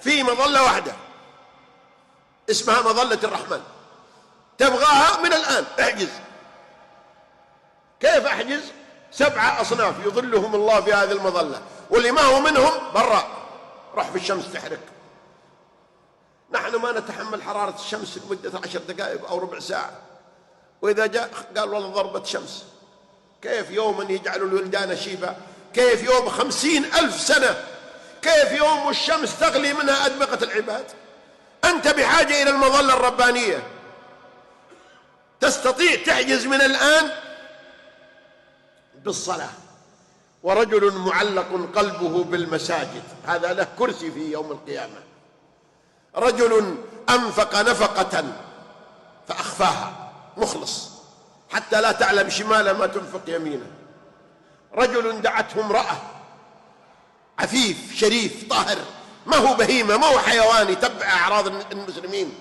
في مظلة واحدة اسمها مظلة الرحمن، تبغاها من الآن احجز. كيف أحجز؟ 7 أصناف يظلهم الله في هذه المظلة، واللي ما هو منهم برا، روح في الشمس تحرق. نحن ما نتحمل حرارة الشمس لمدة 10 دقائق أو ربع ساعة، وإذا جاء قال والله ضربة شمس. كيف يوما يجعل الولدان شيبا؟ كيف يوم 50,000 سنة؟ كيف يوم الشمس تغلي منها أدمغة العباد؟ أنت بحاجة إلى المظلة الربانية. تستطيع تحجز من الآن بالصلاة. ورجل معلق قلبه بالمساجد، هذا له كرسي في يوم القيامة. رجل أنفق نفقة فأخفاها، مخلص حتى لا تعلم شماله ما تنفق يمينه. رجل دعته امرأة، عفيف شريف طاهر، ما هو بهيمة، ما هو حيوان يتبع أعراض المسلمين.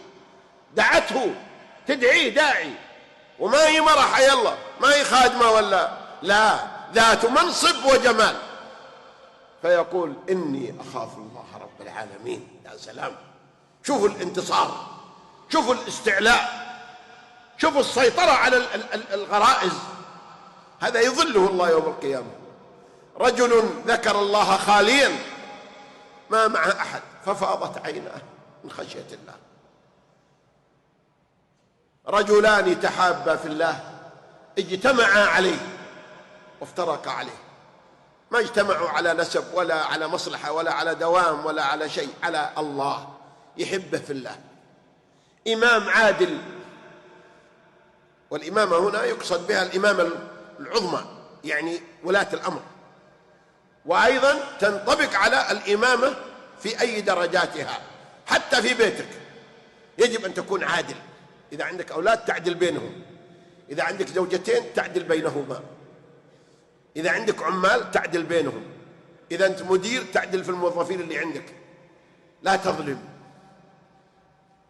دعته، تدعيه داعي، وما هي مرة حي الله، ما هي خادمة ولا لا، ذات منصب وجمال. فيقول إني أخاف الله رب العالمين. يا سلام، شوفوا الانتصار، شوفوا الاستعلاء، شوفوا السيطرة على الغرائز. هذا يظله الله يوم القيامة. رجل ذكر الله خاليا ما معه أحد ففاضت عيناه من خشية الله. رجلان تحابا في الله اجتمعا عليه وافترقا عليه، ما اجتمعوا على نسب ولا على مصلحة ولا على دوام ولا على شيء، على الله، يحبه في الله. إمام عادل، والإمامة هنا يقصد بها الإمامة العظمى، يعني ولاة الأمر، وأيضا تنطبق على الإمامة في أي درجاتها. حتى في بيتك يجب أن تكون عادل. إذا عندك أولاد تعدل بينهم، إذا عندك زوجتين تعدل بينهما، إذا عندك عمال تعدل بينهم، إذا أنت مدير تعدل في الموظفين اللي عندك. لا تظلم،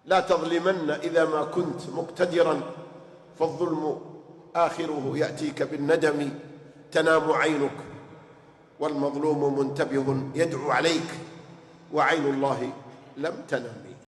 لا تظلمن إذا ما كنت مقتدرا، فالظلم آخره يأتيك بالندم. تنام عينك والمظلوم منتبه يدعو عليك، وعين الله لم تنم.